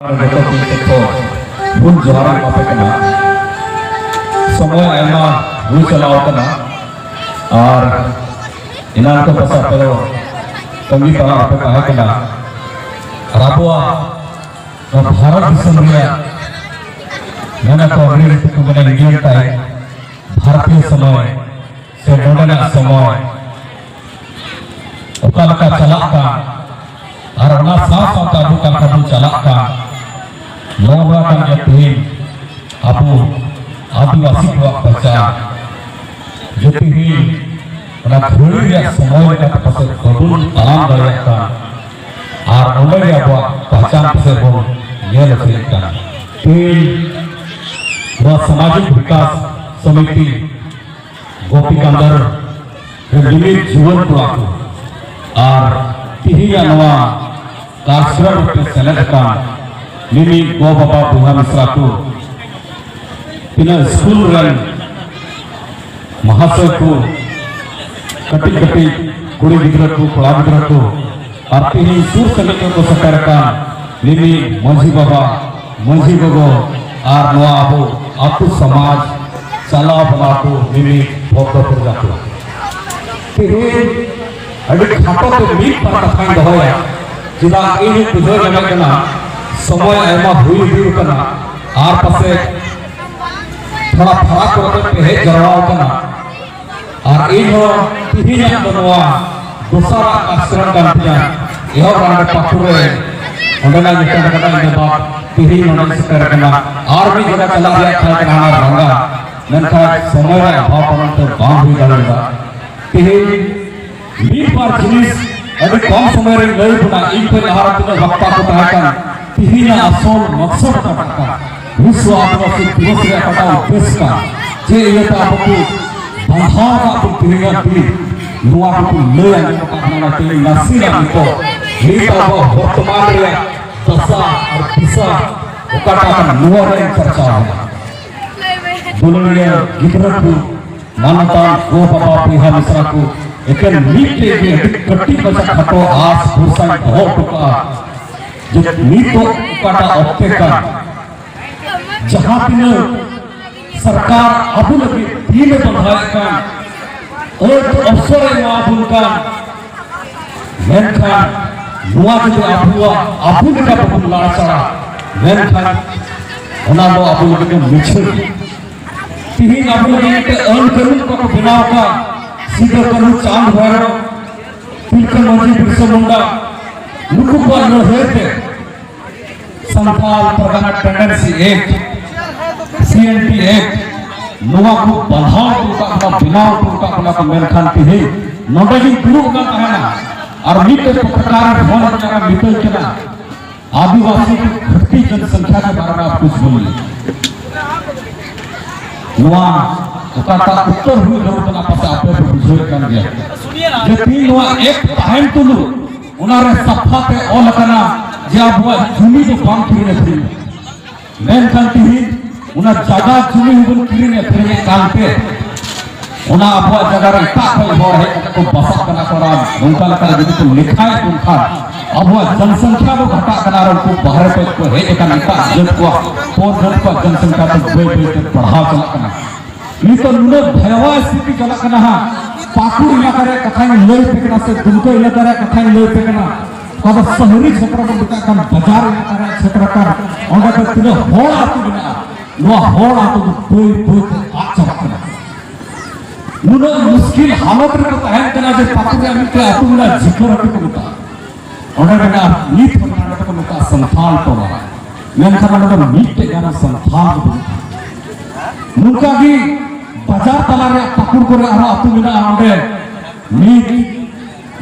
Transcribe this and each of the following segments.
बुन जोहार मापे कना समय आयमा हुई चलाव कना और इनान को पसा पेलो तंगी तला आपे कहा कना राबुआ भारत दिसम रिया मैंने तो अगली ऋतु को मैंने इंडियन टाइम भारतीय समय से नोडना समय उकाल का चलाक का और ना साफ साफ ताबू का कदम चलाक का नौरा का जतीन अबू आदिवासी को पहचान जतीन ना थोड़ी या समय का तपसे कबूल आम दरिया का और उन्हें या वो पहचान से वो ये लक्षण का तीन वह सामाजिक विकास समिति गोपीकांदर रिलीज जीवन को और तिहिया नवा कार्यक्रम के सेलेक्ट का मिनी गो बाबा बुहा मिश्रा को तीन स्कूल रन महाशय को कटी कटी कुड़ी गिद्रा को कोड़ा गिद्रा को और तीन सूर समिति को सकर का मिनी मंझी बाबा मंझी गोगो और नवा अबो आपु समाज चला बना को मिनी भोग कर जातो तीन अड़ी खातो तो मीट पर कथाएं दोहया जिला इन्हीं कुछ जगह कना समय ऐमा हुई कना आर पसे थोड़ा फराक करते पे जरवाओ कना और इन्हों तिहिया बनवा दूसरा आश्रम करते हैं यह रांड पाकुरे उन्होंने निकल कना इन्हें बात तिहि उन्होंने सिकर कना और भी जगह चला गया था कना रंगा नंका समय अभाव परंत बांध हुई डालेगा तिहि मीट पर जिनिस अभी कम समय रे लई बुना इन पे भारत में वक्ता को ताकन तिहिना असोल मकसद का विश्व आदिवासी दिवस रे पता उद्देश्य का जे ये तो आपको बंधा का तो तिहिना भी नुआ को ले आने का अपना ते नसीला को ये तो वर्तमान रे दशा और दिशा ओकाटा का नुआ रे चर्चा है दुनिया गिदर को मानता गो बाबा बुहा मिश्रा को लेकिन मीटे के कट्टी बचा खतो आस भूसा बहुत का जो मीटो काटा ऑप्टे का जहां दिन सरकार अब लगी तीन बंधाए का और अवसर है वहां का मेनखा नुआ जो अबुआ अबुल का बबुला चढ़ा मेनखा उना लो अबुल के मिछल तीन अबुल के अन करूं को बिनाव का सीधे करूं चांद भैरव तिलकन मंजी बिरसा मुंडा मुकुबा नोहेते Santhal Pargana tenancy act CNT act नोवा को बंधाव का अपना बिनाव का अपना को मेनखान की है नोडली गुरु का कहना और मीटे प्रकार फोन जगह मिटल केना आदिवासी की घटती जनसंख्या के बारे में आप कुछ बोलिए नोवा उकाटा उत्तर हुई लोग तना पासे आपे बुझोय कर दिया जे तीन नोवा एक टाइम तुलु उनारे सफा पे ऑल कना जे अबवा जुमी जो काम किने थी मेन कांती ही उना जगह जुमी हुन किने थे काल पे उना अबवा जगह रे का कोई हो है को बसा कना करा उनका लगा यदि तो लिखाए उनका अबवा जनसंख्या को घटा कना रो को बाहर पे को है एक नेता जन को जनसंख्या तो बे बढ़ा चला कना ये तो नुनो भयवा स्थिति चला कना पाकुड़ इलाका रे कथाएं लई फेकना से दुमको इलाका रे कथाएं लई फेकना कब शहरी क्षेत्र में बिता कन बाजार इलाका रे क्षेत्र का ओंडा पे तिने होड़ आतु बिना नो होड़ आतु कोई कोई आचा रखना नुनो मुश्किल हालत रे तहन कना जे पाकुड़ में के आतु बिना जिक्र रखि कोता ओंडा बिना नीत बना को नुका संथाल तो मेन खाना तो नीत के गाना संथाल नुका की बाजार तला रे पाकुड़ को रे आरो आतु बिना आंडे नीत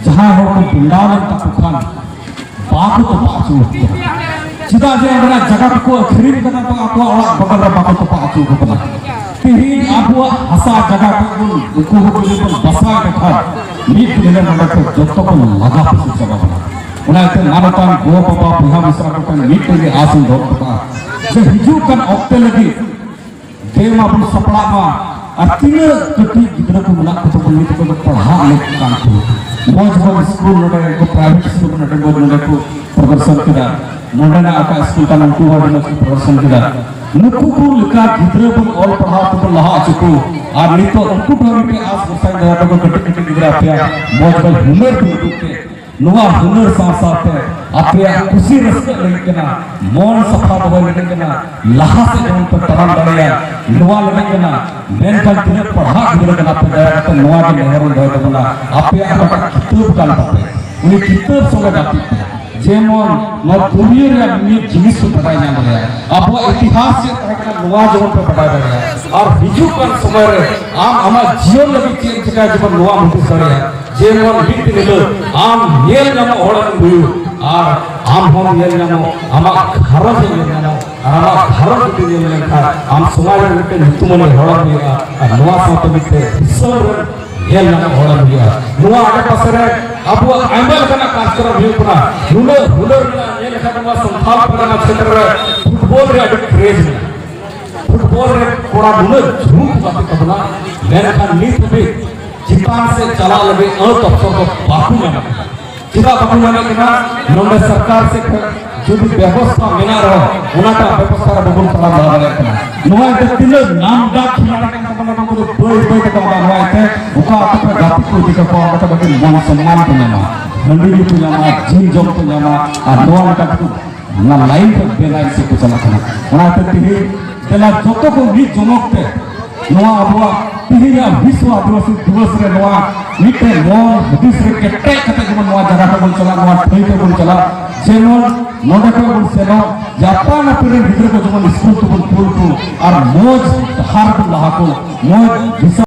जहां हो को बिंदावन ता पुखान बाकु तो पाचू चिदा जे हमरा जगत को खरीद करना तो आपको और बगल रे बाकु तो पाचू को पता तीन आपको हसा जगह को को बसा के था नीत दिले मंडा को जत्तो को लगा पसी जगह बना उना ते नानतान गो बाबा बुहा मिश्रा को नीत के आसन दो पता जे हिजू कन ऑक्टे लगी देव अपन सपड़ा मा अतिने कटी गिदरा को मुला को तो नीत को पढ़ा ले काम को मौज मौज स्कूल नोडे को प्राइवेट स्कूल नोडे नोडे को प्रदर्शन किया नोडे ना आका स्कूल का नंकु वाले को प्रदर्शन किया नुकु को लिखा गिद्रे बन ऑल पढ़ा तो लहा चुको और नितो उनको ढोरी पे आस बसाई दया को कटे कटे गिरा पे मौज मौज हुनर दुदु के नुआ हुनर साथ अपने खुशी रस्ते लेकिन मन सफा दो लेकिन लहा से जौन पर तराम दड़िया नुआ लेकिन मेन का दिन पढ़ा गिरा पे दया तो नुआ के नेहरू दया तो बोला अपने अपना किताब काल पाते उन्हें किताब संग जाती जेमन न दुनिया रे अपनी जिनिस पढ़ाई ना गया अब वो इतिहास से तरह नुआ जौन पे पढ़ाई गया और हिजू कर समय रे आम हमारा जीवन लगी चेंज का जब नुआ मुझे सड़े जेमन बिट निलो आम येल नाम ओड़न हुई और आम हम येल नाम आमा घरज येल नाम आमा घरज बिट येल नाम आम समाज में बिट नितुमन ओड़न हुई और नुआ साथ बिट सर येल नाम ओड़न हुई नुआ आगे पासरे अब वो आइमल करना कास्टर हुई पड़ा हुनर हुनर येल खाना संथाल करना क्षेत्र फुटबॉल रे अभी क्रेज है फुटबॉल रे कोड़ा हुनर झूम बात करना मेरे खान नीत भी चितान से चला लगे अतप्सर को बाकू में चिता बाकू में ना नोंडे सरकार से जो भी व्यवस्था मिला रहो उनका व्यवस्था बगुन पड़ा लगा रहा नुआ के तीन नाम दा खिलाड़ी का मतलब को कोई का हुआ है उका अपने जाति को दिखा को आता बगे मान सम्मान को लेना मंडी को लेना जिन जम को लेना और नुआ का ना लाइन पर बेलाइन से को चला करना उना के तिही तेला जोतो को भी जमकते नुआ अबुआ तिहिया विश्व आदिवासी दिवस रे नुआ मिटे मोन हदिस रे केटे कते जमन नुआ जगह को बोल चला नुआ थई को बोल चला जेमन नोडे को बोल सेनो जापान अपने गिद्र को जमन स्कूल को बोल और मोज हार को लहा को मोज